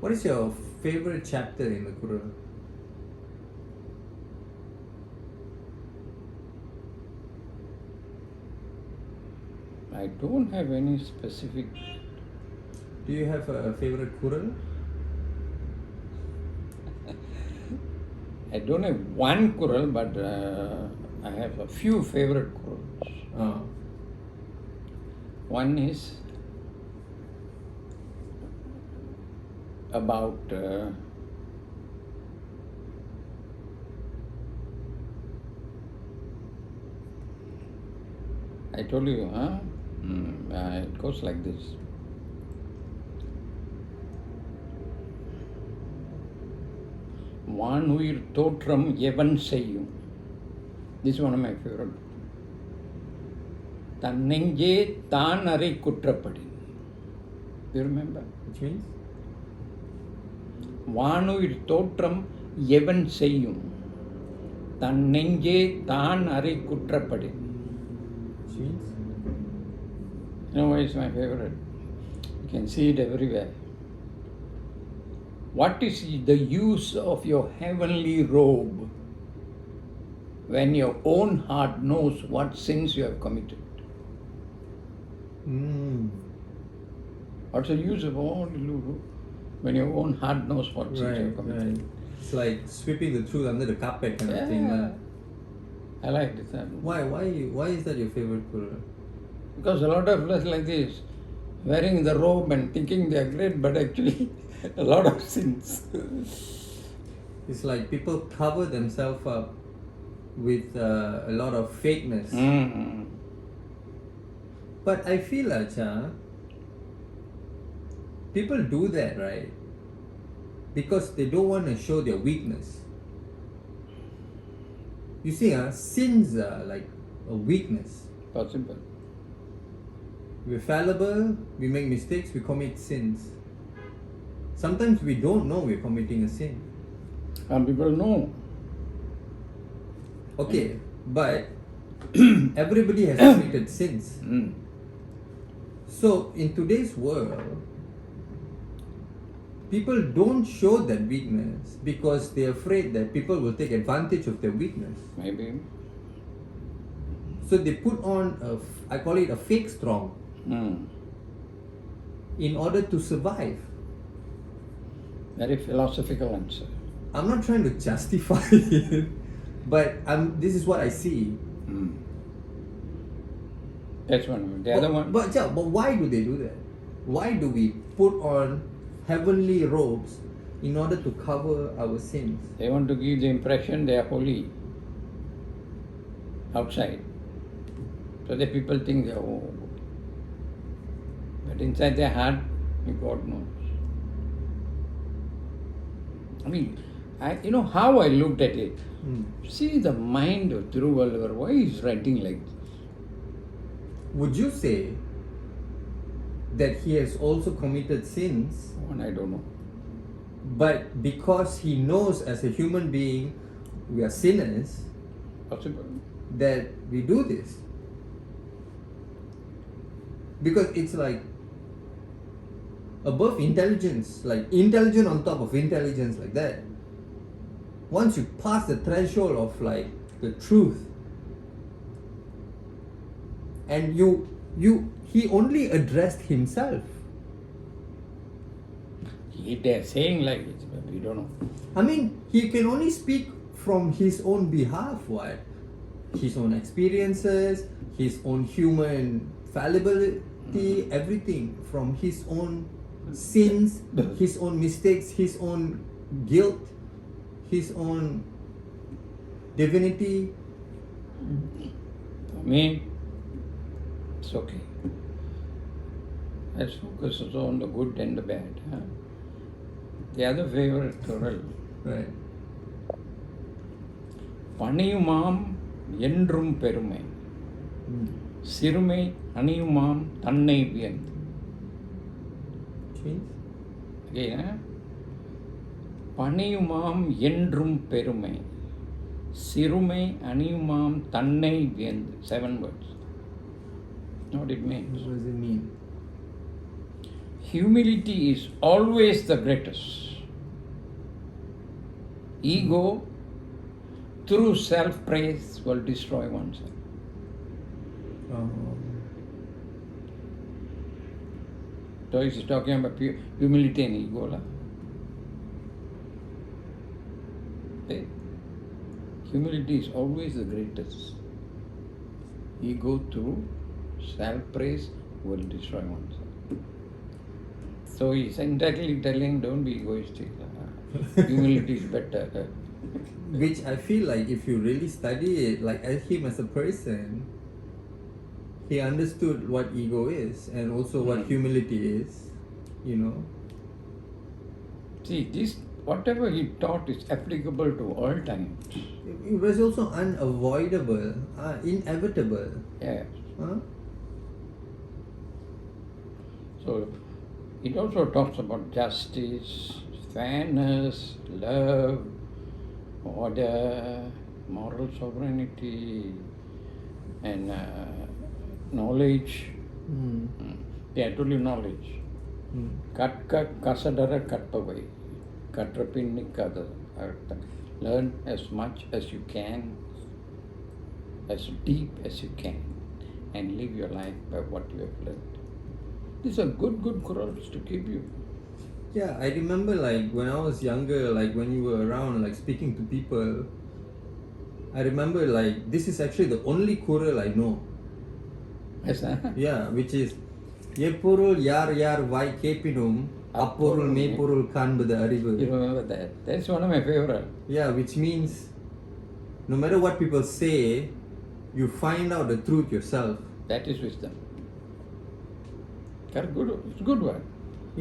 What is your favorite chapter in the Quran? I don't have any specific. Do you have a favorite Quran? I don't have one Quran, but I have a few favorite Qurans. One is about I told you, it goes like this. வானுயிர் தோற்றம் எவன் செய்யும். This is one of my favorite. தன் நெஞ்சே தான் அறை குற்றப்படி. You remember? Which means? வானுயிர் தோற்றம் எவன் செய்யும். தன் நெஞ்சே தான் அறை குற்றப்படி. Which means? You know why it's my favorite? You can see it everywhere. What is the use of your heavenly robe when your own heart knows what sins you have committed? What's the use of all you do when your own heart knows what sins you have committed? Right. It's like sweeping the truth under the carpet kind of thing. I like this. Why is that your favorite Quran? Because a lot of us like this, wearing the robe and thinking they are great, but actually a lot of sins. It's like people cover themselves up with a lot of fakeness. But I feel like people do that, right? Because they don't want to show their weakness. You see, sins are like a weakness. Possible. We're fallible, we make mistakes, we commit sins. Sometimes we don't know we're committing a sin. Some people know. Okay, but everybody has committed sins. So in today's world, people don't show that weakness because they're afraid that people will take advantage of their weakness. Maybe. So they put on I call it a fake strong in order to survive. Very philosophical answer. I'm not trying to justify it, but this is what I see. That's one. The other one. But why do they do that? Why do we put on heavenly robes in order to cover our sins? They want to give the impression they are holy outside, so that people think they are holy. But inside their heart, God knows. I mean, you know how I looked at it. See the mind of Thirukkural. Why he's writing like this? Would you say that he has also committed sins? One, I don't know. But because he knows as a human being we are sinners, Possible. that we do this. Because it's like above intelligence, like intelligence on top of intelligence, like that. Once you pass the threshold of like the truth, and he only addressed himself. They're saying like it, but we don't know. I mean, he can only speak from his own behalf, what? His own experiences, his own human fallibility, everything from his own sins, his own mistakes, his own guilt, his own divinity. For me, it's okay. Let's focus also on the good and the bad. The other favorite Thirukkural. Right. பணியுமாம் என்றும் பெருமை சிறுமை அணியுமாம் தன்னை வியந்து. பணியுமாம் என்றும் பெருமை சிறுமை அணியுமாம் தன்னை வியந்து. 7 words. What it means? What does it mean? humility is always the greatest. Ego, through self-praise, will destroy oneself. So he's talking about humility and ego. Okay? Humility is always the greatest. Ego through self-praise will destroy oneself. So he's indirectly telling, don't be egoistic. Humility is better. Which I feel like if you really study it, like as him as a person, he understood what ego is and also what humility is, you know. See, this whatever he taught is applicable to all times. It was also unavoidable, inevitable. Yes. Huh? So it also talks about justice, fairness, love, order, moral sovereignty, and knowledge. Yeah, I told you knowledge. Kasadara katpavai. Katrapin nikada. Learn as much as you can, as deep as you can, and live your life by what you have learned. These are good Qurans to keep you. Yeah, I remember like when I was younger, like when you were around, like speaking to people, I remember like this is actually the only Quran I know. Yes, huh? Yeah, which is எப்பொருள் யார் யார் வாய் கேட்பினும் அப்பொருள் மெய்ப்பொருள் காண்பது அறிவு. You remember that? That's one of my favorite. Yeah, which means no matter what people say, you find out the truth yourself. That is wisdom. Good, it's a good one.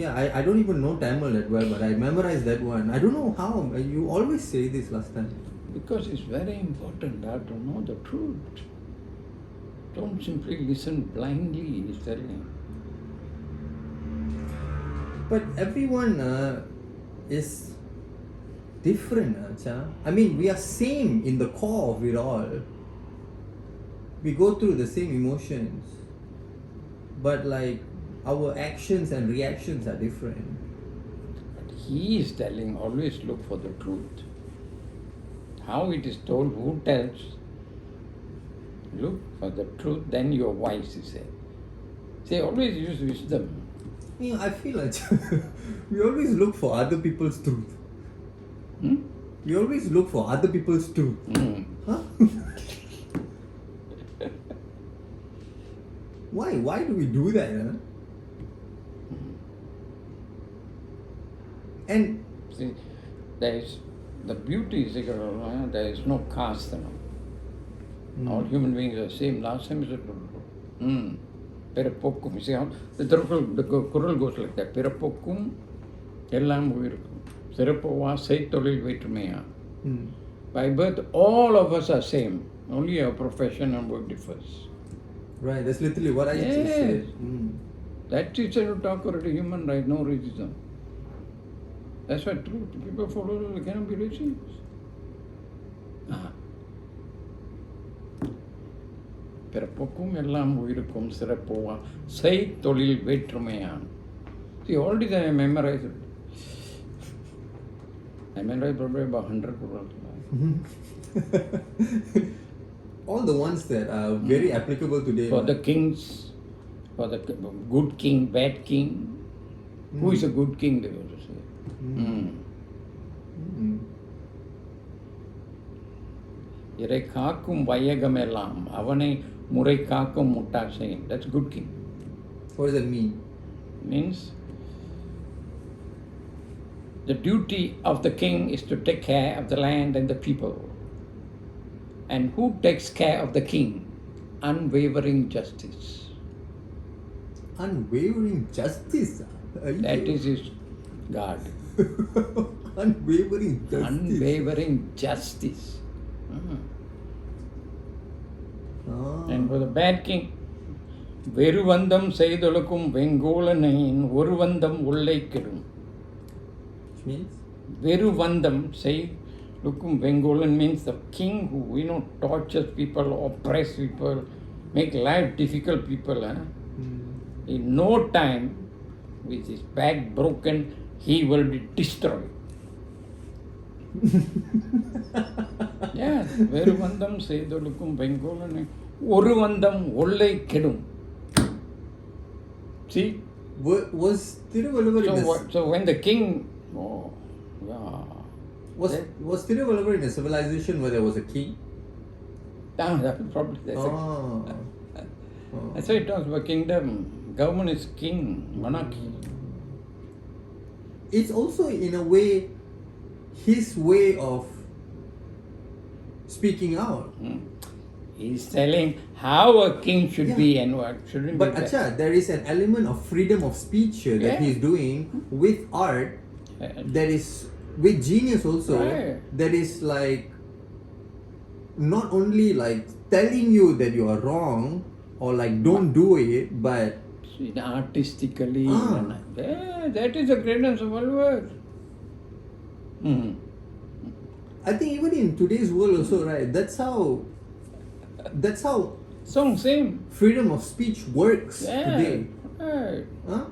Yeah, I don't even know Tamil that well, but I memorized that one. I don't know how. You always say this last time. Because it's very important to know the truth. Don't simply listen blindly, he's telling. But everyone is different, Acha. I mean, we are same in the core of it all. We go through the same emotions, but like our actions and reactions are different. But he is telling, always look for the truth. How it is told, who tells? Look for the truth, then you are wise, he said. See, always use wisdom. Yeah, I feel like we always look for other people's truth. We always look for other people's truth. Huh? Why? Why do we do that? Huh? And See, there is the beauty is there is no caste. All human beings are the same. Last time is Pirapokkum. You see how the Thirukkural goes like that. Pirapokkum ellam uyirukkum. Sirapova seitolil veitrumeya. By birth, all of us are same. Only our profession and work differs. right, that's literally what I just said. That teacher will talk about human right, no racism. That's why truth. People follow, they cannot be racist. பிறப்புக்கும் எல்லாம் உயிருக்கும் சிறப்போவா செய் தொழில் வேற்றுமையான். See, all these I memorized. I memorized probably about 100 Qurans. All the ones that are very applicable today. For the kings, for the good king, bad king. Who is a good king, they want to say. இறை காக்கும் வையகமெல்லாம் அவனை முறை காக்கும் முட்டாசையின். That's good king. What does that mean? Means the duty of the king is to take care of the land and the people. And who takes care of the king? Unwavering justice. Unwavering justice. That is his God. Unwavering justice. Unwavering justice. And for the bad king, வெறுவந்தம் செய்தொழுக்கும் வெங்கோலனையின் ஒருவந்தம் உள்ளே கெடும். Which means? வெறுவந்தம் செய்தொழுக்கும் வெங்கோலன் means the king who tortures people, oppress people, make life difficult people. In no time with his back broken, he will be destroyed. Yeah, வேறு வந்தம் செய்தொழுக்கும் பெங்கோலனை ஒரு வந்தம் ஒல்லை கெடும். See? Was Thiruvallur in So when the king, oh, yeah. was Thiruvallur in a civilization where there was a king? That was probably that's That's why it talks about kingdom. Government is king, monarchy. It's also in a way his way of speaking out. He's telling how a king should be and what shouldn't But be. Acha, there is an element of freedom of speech here that Yeah. he's doing with art. Yeah. That is with genius also. Right. That is like not only like telling you that you are wrong or like don't do it, but Artistically, Ah. yeah, that is the greatness of all world. I think even in today's world also, right? That's how Song same. freedom of speech works Yeah. today. Right. Huh?